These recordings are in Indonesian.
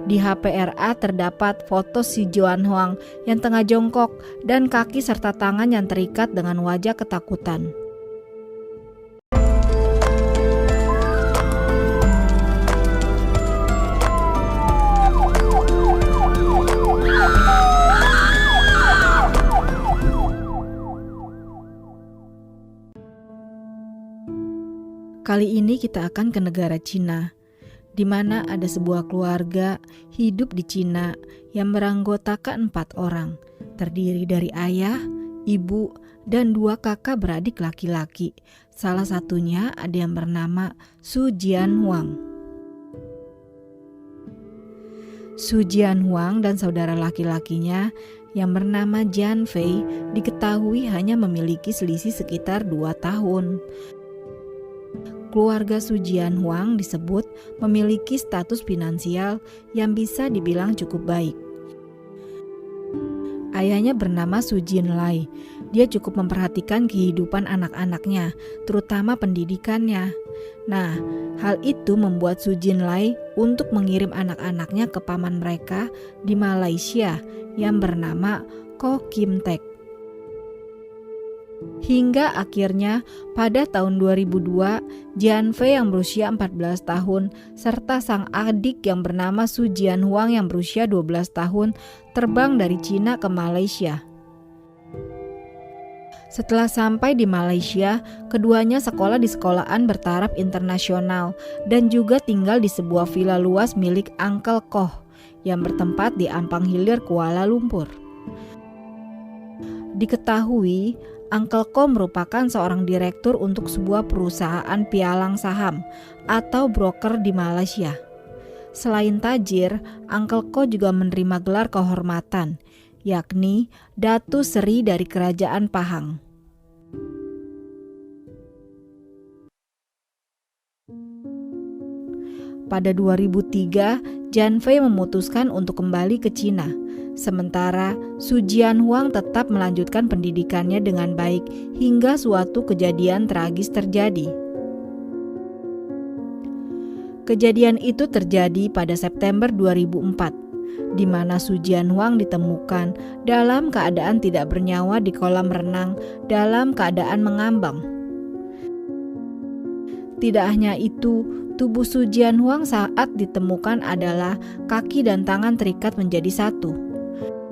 Di HPRA terdapat foto si Joan Huang yang tengah jongkok dan kaki serta tangan yang terikat dengan wajah ketakutan. Kali ini kita akan ke negara Cina, di mana ada sebuah keluarga hidup di Cina yang beranggotakan 4 orang, terdiri dari ayah, ibu, dan 2 kakak beradik laki-laki. Salah satunya ada yang bernama Su Jian Huang. Su Jian Huang dan saudara laki-lakinya yang bernama Jian Fei diketahui hanya memiliki selisih sekitar 2 tahun. Keluarga Su Jian Huang disebut memiliki status finansial yang bisa dibilang cukup baik. Ayahnya bernama Su Jinlai. Dia cukup memperhatikan kehidupan anak-anaknya, terutama pendidikannya. Nah, hal itu membuat Su Jinlai untuk mengirim anak-anaknya ke paman mereka di Malaysia yang bernama Ko Kim Tek. Hingga akhirnya pada tahun 2002, Jian Fei yang berusia 14 tahun serta sang adik yang bernama Su Jian Huang yang berusia 12 tahun terbang dari Cina ke Malaysia. Setelah sampai di Malaysia, keduanya sekolah di sekolahan bertaraf internasional dan juga tinggal di sebuah villa luas milik Uncle Koh yang bertempat di Ampang Hilir, Kuala Lumpur. Diketahui, Uncle Koh merupakan seorang direktur untuk sebuah perusahaan pialang saham atau broker di Malaysia. Selain tajir, Uncle Koh juga menerima gelar kehormatan, yakni Datu Seri dari Kerajaan Pahang. Pada 2003, Jian Fei memutuskan untuk kembali ke Cina. Sementara Su Jian Huang tetap melanjutkan pendidikannya dengan baik hingga suatu kejadian tragis terjadi. Kejadian itu terjadi pada September 2004, di mana Su Jian Huang ditemukan dalam keadaan tidak bernyawa di kolam renang dalam keadaan mengambang. Tidak hanya itu, tubuh Su Jian Huang saat ditemukan adalah kaki dan tangan terikat menjadi satu.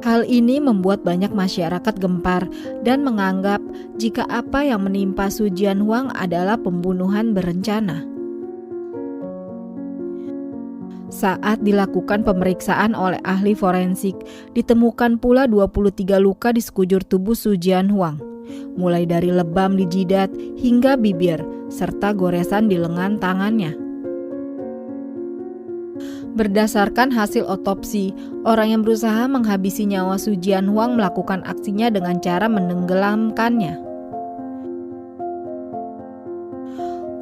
Hal ini membuat banyak masyarakat gempar dan menganggap jika apa yang menimpa Su Jian Huang adalah pembunuhan berencana. Saat dilakukan pemeriksaan oleh ahli forensik, ditemukan pula 23 luka di sekujur tubuh Su Jian Huang, mulai dari lebam di jidat hingga bibir, serta goresan di lengan tangannya. Berdasarkan hasil otopsi, orang yang berusaha menghabisi nyawa Su Jian Huang melakukan aksinya dengan cara menenggelamkannya.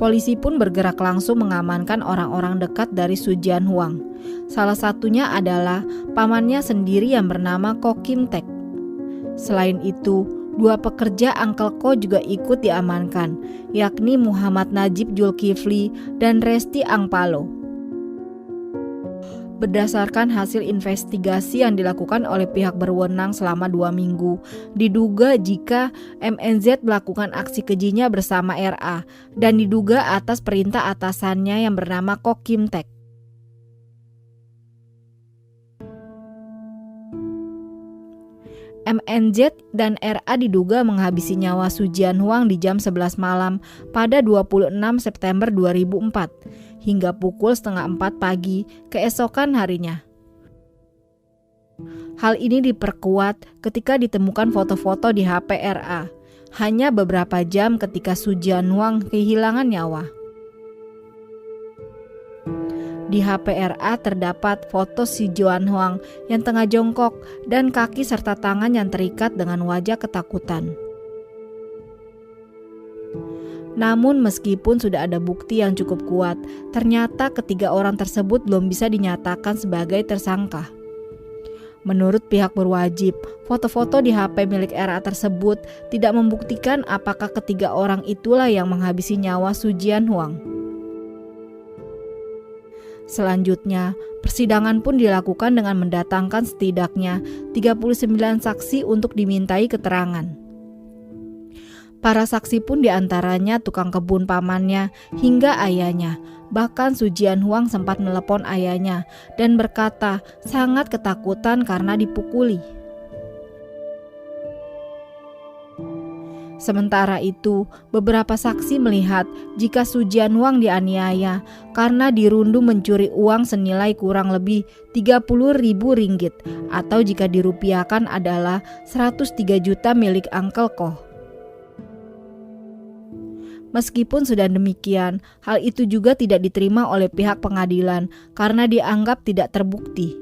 Polisi pun bergerak langsung mengamankan orang-orang dekat dari Su Jian Huang. Salah satunya adalah pamannya sendiri yang bernama Ko Kim Tek. Selain itu, 2 pekerja Uncle Ko juga ikut diamankan, yakni Muhammad Najib Julkifli dan Resti Angpalo. Berdasarkan hasil investigasi yang dilakukan oleh pihak berwenang selama 2 minggu, diduga jika MNZ melakukan aksi kejinya bersama RA dan diduga atas perintah atasannya yang bernama Ko Kim Tek. MNZ dan RA diduga menghabisi nyawa Su Jian Huang di jam 11 malam pada 26 September 2004 hingga pukul 3:30 pagi keesokan harinya. Hal ini diperkuat ketika ditemukan foto-foto di HP RA hanya beberapa jam ketika Su Jian Huang kehilangan nyawa. Di HPRA terdapat foto si Joan Huang yang tengah jongkok dan kaki serta tangan yang terikat dengan wajah ketakutan. Namun meskipun sudah ada bukti yang cukup kuat, ternyata ketiga orang tersebut belum bisa dinyatakan sebagai tersangka. Menurut pihak berwajib, foto-foto di HP milik RA tersebut tidak membuktikan apakah ketiga orang itulah yang menghabisi nyawa Su Jian Huang. Selanjutnya, persidangan pun dilakukan dengan mendatangkan setidaknya 39 saksi untuk dimintai keterangan. Para saksi pun diantaranya tukang kebun pamannya hingga ayahnya. Bahkan Su Jianhuang sempat menelepon ayahnya dan berkata sangat ketakutan karena dipukuli. Sementara itu, beberapa saksi melihat jika Su Jianhuang dianiaya karena dirundung mencuri uang senilai kurang lebih 30.000 ringgit atau jika dirupiahkan adalah 103 juta milik Uncle Koh. Meskipun sudah demikian, hal itu juga tidak diterima oleh pihak pengadilan karena dianggap tidak terbukti.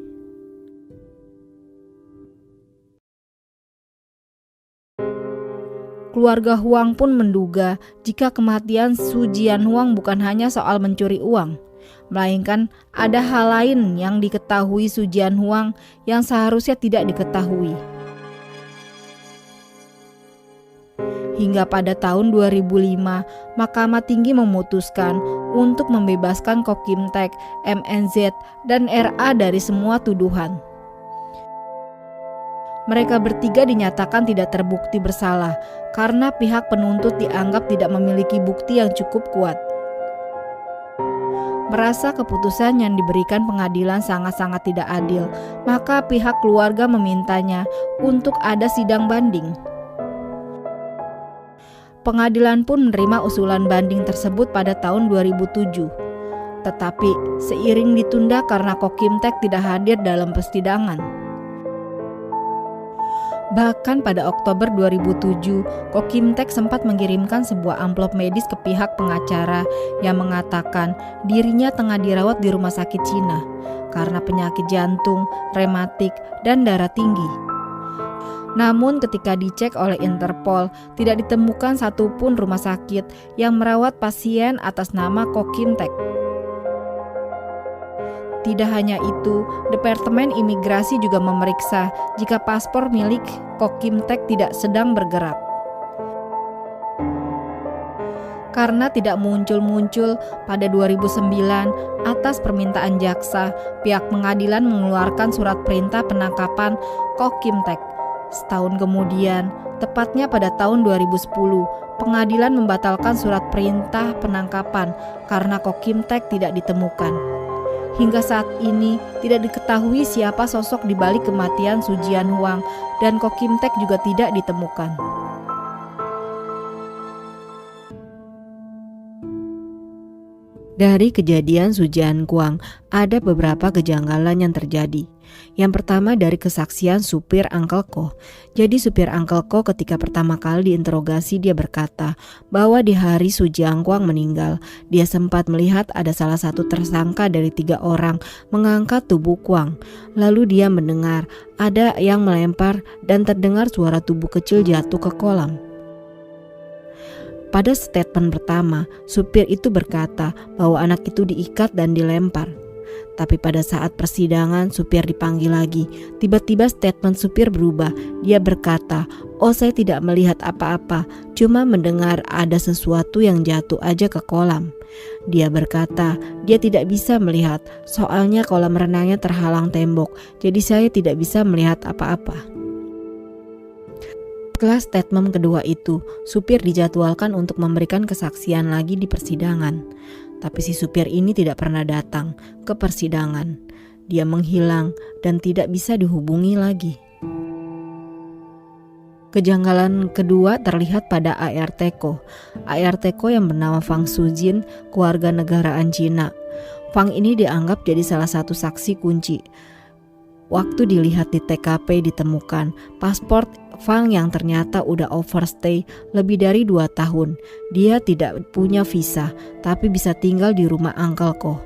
Keluarga Huang pun menduga jika kematian Su Jianhuang bukan hanya soal mencuri uang, melainkan ada hal lain yang diketahui Su Jianhuang yang seharusnya tidak diketahui. Hingga pada tahun 2005, Mahkamah Tinggi memutuskan untuk membebaskan Koh Kim Taek, MNZ, dan RA dari semua tuduhan. Mereka bertiga dinyatakan tidak terbukti bersalah karena pihak penuntut dianggap tidak memiliki bukti yang cukup kuat. Merasa keputusan yang diberikan pengadilan sangat-sangat tidak adil, maka pihak keluarga memintanya untuk ada sidang banding. Pengadilan pun menerima usulan banding tersebut pada tahun 2007. Tetapi seiring ditunda karena Koh Kim Taek tidak hadir dalam persidangan. Bahkan pada Oktober 2007, Koh Kim Taek sempat mengirimkan sebuah amplop medis ke pihak pengacara yang mengatakan dirinya tengah dirawat di rumah sakit Cina karena penyakit jantung, rematik, dan darah tinggi. Namun ketika dicek oleh Interpol, tidak ditemukan satupun rumah sakit yang merawat pasien atas nama Koh Kim Taek. Tidak hanya itu, Departemen Imigrasi juga memeriksa jika paspor milik Koh Kim Taek tidak sedang bergerak. Karena tidak muncul-muncul pada 2009 atas permintaan jaksa, pihak pengadilan mengeluarkan surat perintah penangkapan Koh Kim Taek. Setahun kemudian, tepatnya pada tahun 2010, pengadilan membatalkan surat perintah penangkapan karena Koh Kim Taek tidak ditemukan. Hingga saat ini tidak diketahui siapa sosok di balik kematian Su Jianhuang dan Koh Kim Taek juga tidak ditemukan. Dari kejadian Su Jianhuang, ada beberapa kejanggalan yang terjadi. Yang pertama dari kesaksian supir Uncle Koh. Jadi supir Uncle Koh ketika pertama kali diinterogasi dia berkata bahwa di hari Su Jianhuang meninggal, dia sempat melihat ada salah satu tersangka dari 3 orang mengangkat tubuh Kwang. Lalu dia mendengar ada yang melempar dan terdengar suara tubuh kecil jatuh ke kolam. Pada statement pertama, supir itu berkata bahwa anak itu diikat dan dilempar. Tapi pada saat persidangan, supir dipanggil lagi. Tiba-tiba statement supir berubah. Dia berkata, "Oh, saya tidak melihat apa-apa, cuma mendengar ada sesuatu yang jatuh aja ke kolam." Dia berkata, dia tidak bisa melihat, soalnya kolam renangnya terhalang tembok, jadi saya tidak bisa melihat apa-apa. Setelah statement kedua itu, supir dijadwalkan untuk memberikan kesaksian lagi di persidangan. Tapi si supir ini tidak pernah datang ke persidangan. Dia menghilang dan tidak bisa dihubungi lagi. Kejanggalan kedua terlihat pada ART Koh. ART Koh yang bernama Fang Sujin, keluarga negaraan Cina. Fang ini dianggap jadi salah satu saksi kunci. Waktu dilihat di TKP ditemukan paspor Fang yang ternyata udah overstay lebih dari 2 tahun. Dia tidak punya visa, tapi bisa tinggal di rumah Uncle Koh.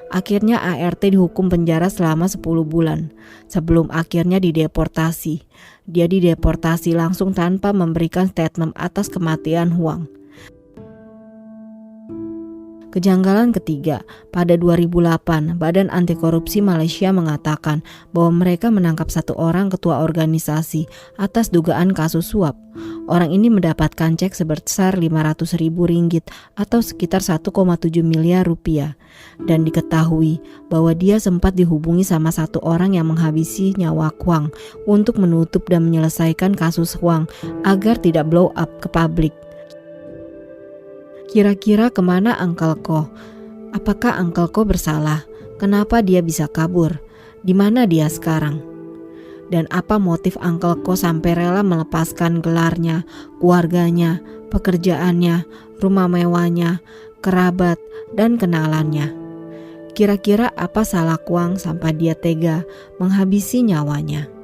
Akhirnya ART dihukum penjara selama 10 bulan, sebelum akhirnya dideportasi. Dia dideportasi langsung tanpa memberikan statement atas kematian Huang. Kejanggalan ketiga, pada 2008, Badan Anti Korupsi Malaysia mengatakan bahwa mereka menangkap satu orang ketua organisasi atas dugaan kasus suap. Orang ini mendapatkan cek sebesar 500.000 ringgit atau sekitar 1,7 miliar rupiah. Dan diketahui bahwa dia sempat dihubungi sama satu orang yang menghabisi nyawa Huang untuk menutup dan menyelesaikan kasus Huang agar tidak blow up ke publik. Kira-kira kemana Uncle Ko? Apakah Uncle Ko bersalah? Kenapa dia bisa kabur? Di mana dia sekarang? Dan apa motif Uncle Ko sampai rela melepaskan gelarnya, keluarganya, pekerjaannya, rumah mewahnya, kerabat, dan kenalannya? Kira-kira apa salah Huang sampai dia tega menghabisi nyawanya?